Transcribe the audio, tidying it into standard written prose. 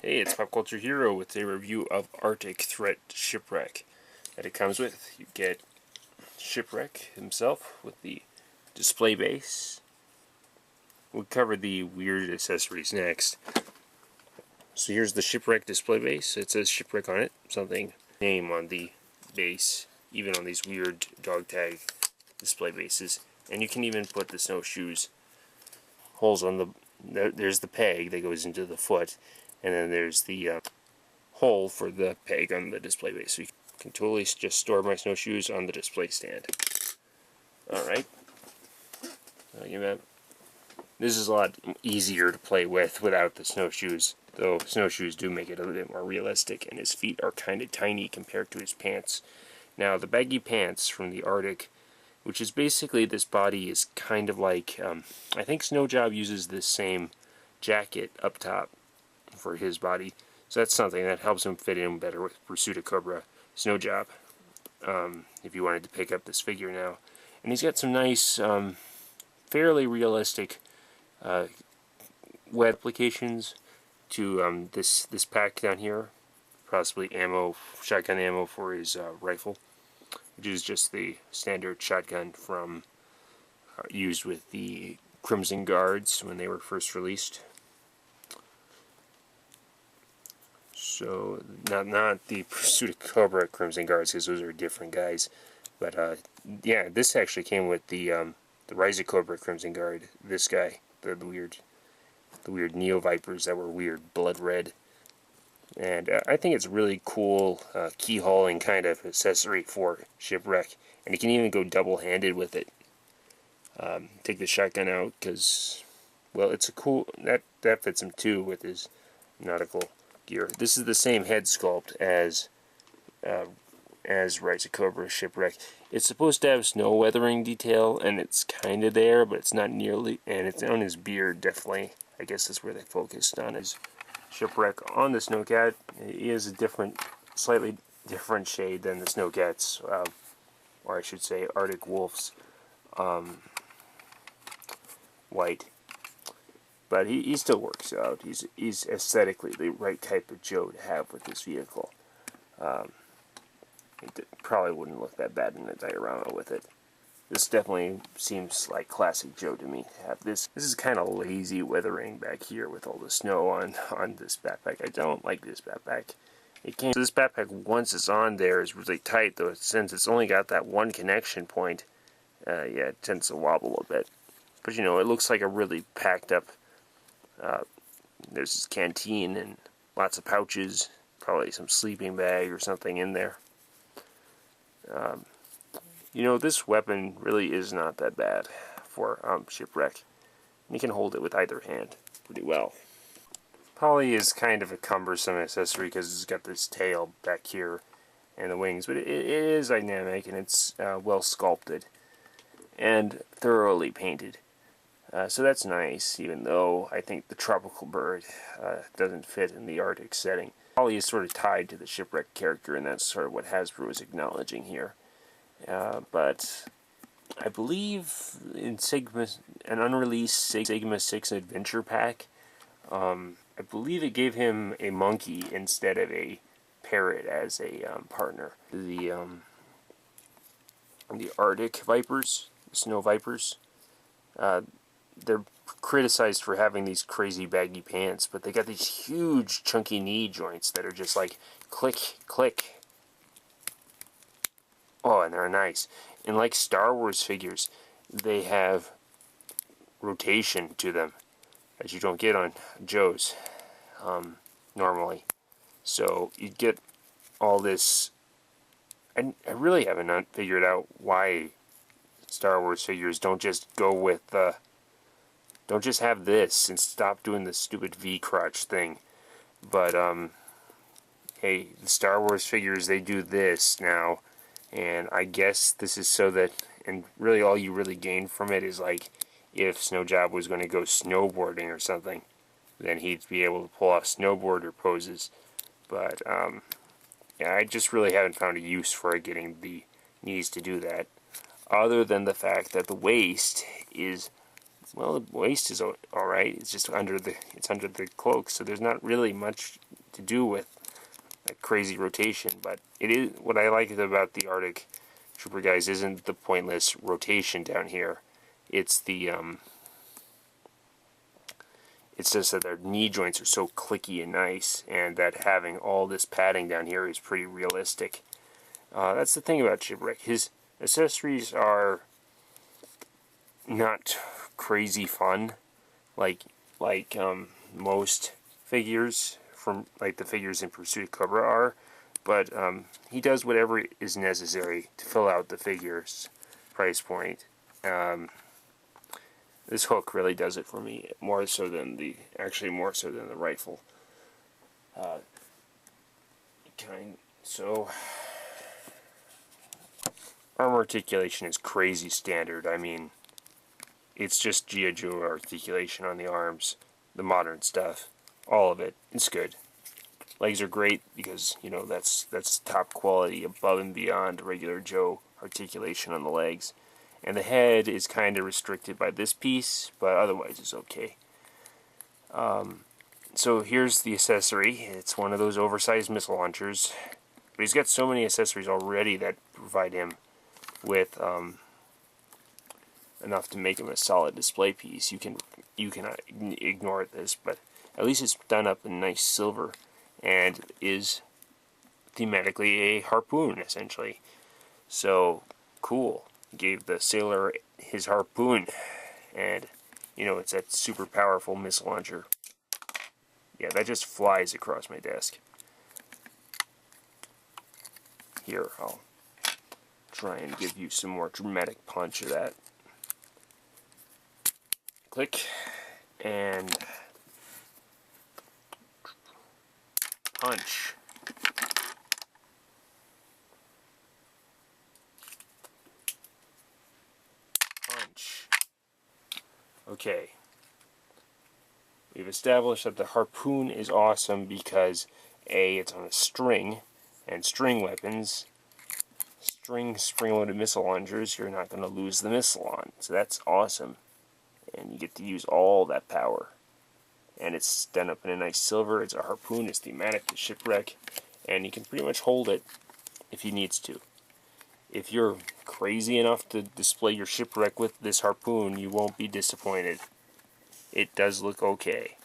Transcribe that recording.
Hey, it's Pop Culture Hero with a review of Arctic Threat Shipwreck that it comes with. You get Shipwreck himself with the display base. We'll cover the weird accessories next. So here's the Shipwreck display base. It says Shipwreck on it. Something name on the base, even on these weird dog tag display bases. And you can even put the snowshoes holes on the. There's the peg that goes into the foot. And then there's the hole for the peg on the display base. So you can totally just store my snowshoes on the display stand. Alright. This is a lot easier to play with without the snowshoes. Though snowshoes do make it a little bit more realistic, and his feet are kind of tiny compared to his pants. Now, the baggy pants from the Arctic, which is basically this body is kind of like, I think Snowjob uses this same jacket up top for his body, so that's something that helps him fit in better with Pursuit of Cobra Snowjob, if you wanted to pick up this figure now. And he's got some nice, fairly realistic web applications to this pack down here, possibly ammo, shotgun ammo for his rifle, which is just the standard shotgun from used with the Crimson Guards when they were first released. So, not the Pursuit of Cobra Crimson Guards, because those are different guys. But, yeah, this actually came with the Rise of Cobra Crimson Guard. This guy, the weird Neo Vipers that were weird blood red. And I think it's a really cool key-hauling kind of accessory for Shipwreck. And you can even go double-handed with it. Take the shotgun out, because, well, it's a cool, that fits him too with his nautical gear. This is the same head sculpt as Rise of Cobra Shipwreck. It's supposed to have snow weathering detail, and it's kind of there, but it's not nearly. And it's on his beard, definitely. I guess that's where they focused on his Shipwreck. On the Snowcat, he is a slightly different shade than the Snowcats, or I should say Arctic Wolf's white. But he still works out. He's aesthetically the right type of Joe to have with this vehicle. It probably wouldn't look that bad in a diorama with it. This definitely seems like classic Joe to me to have this. This is kind of lazy weathering back here with all the snow on this backpack. I don't like this backpack. So this backpack, once it's on there, is really tight, though since it's only got that one connection point, yeah, it tends to wobble a bit. But you know, it looks like a really packed up. There's his canteen and lots of pouches, probably some sleeping bag or something in there. You know, this weapon really is not that bad for Shipwreck. You can hold it with either hand pretty well. Probably is kind of a cumbersome accessory because it's got this tail back here and the wings, but it is dynamic and it's well sculpted and thoroughly painted. So that's nice, even though I think the tropical bird doesn't fit in the Arctic setting. Probably is sort of tied to the Shipwreck character, and that's sort of what Hasbro is acknowledging here. But I believe in an unreleased Sigma 6 Adventure Pack, I believe it gave him a monkey instead of a parrot as a partner. The Arctic Vipers, the Snow Vipers, they're criticized for having these crazy baggy pants, but they got these huge chunky knee joints that are just like click, click. Oh, and they're nice. And like Star Wars figures, they have rotation to them, as you don't get on Joe's normally. So you get all this. I really haven't figured out why Star Wars figures don't just go with don't just have this and stop doing the stupid V-crotch thing. But, hey, the Star Wars figures, they do this now. And I guess this is so that, and really all you really gain from it is like, if Snowjob was going to go snowboarding or something, then he'd be able to pull off snowboarder poses. But, yeah, I just really haven't found a use for it getting the knees to do that. Other than the fact that the waist is, well, the waist is alright. It's just under the cloak, so there's not really much to do with a crazy rotation. But it is what I like about the Arctic Trooper guys isn't the pointless rotation down here. It's the it's just that their knee joints are so clicky and nice, and that having all this padding down here is pretty realistic. That's the thing about Shipwreck. His accessories are not crazy fun, like most figures from like the figures in Pursuit of Cobra are, but he does whatever is necessary to fill out the figure's price point. This hook really does it for me, more so than the rifle kind. So arm articulation is crazy standard. I mean, it's just G.I. Joe articulation on the arms, the modern stuff, all of it. It's good. Legs are great because, you know, that's top quality, above and beyond regular Joe articulation on the legs. And the head is kind of restricted by this piece, but otherwise it's okay. So here's the accessory. It's one of those oversized missile launchers, but he's got so many accessories already that provide him with enough to make him a solid display piece. You can ignore this, but at least it's done up in nice silver and is thematically a harpoon, essentially. So cool. Gave the sailor his harpoon, and you know, it's that super powerful missile launcher. Yeah, that just flies across my desk. Here, I'll try and give you some more dramatic punch of that. Click, and punch. Punch. Okay. We've established that the harpoon is awesome because A, it's on a string, and string weapons, spring-loaded missile launchers, you're not going to lose the missile on. So that's awesome. And you get to use all that power. And it's done up in a nice silver. It's a harpoon. It's thematic to Shipwreck. And you can pretty much hold it if he needs to. If you're crazy enough to display your Shipwreck with this harpoon, you won't be disappointed. It does look okay.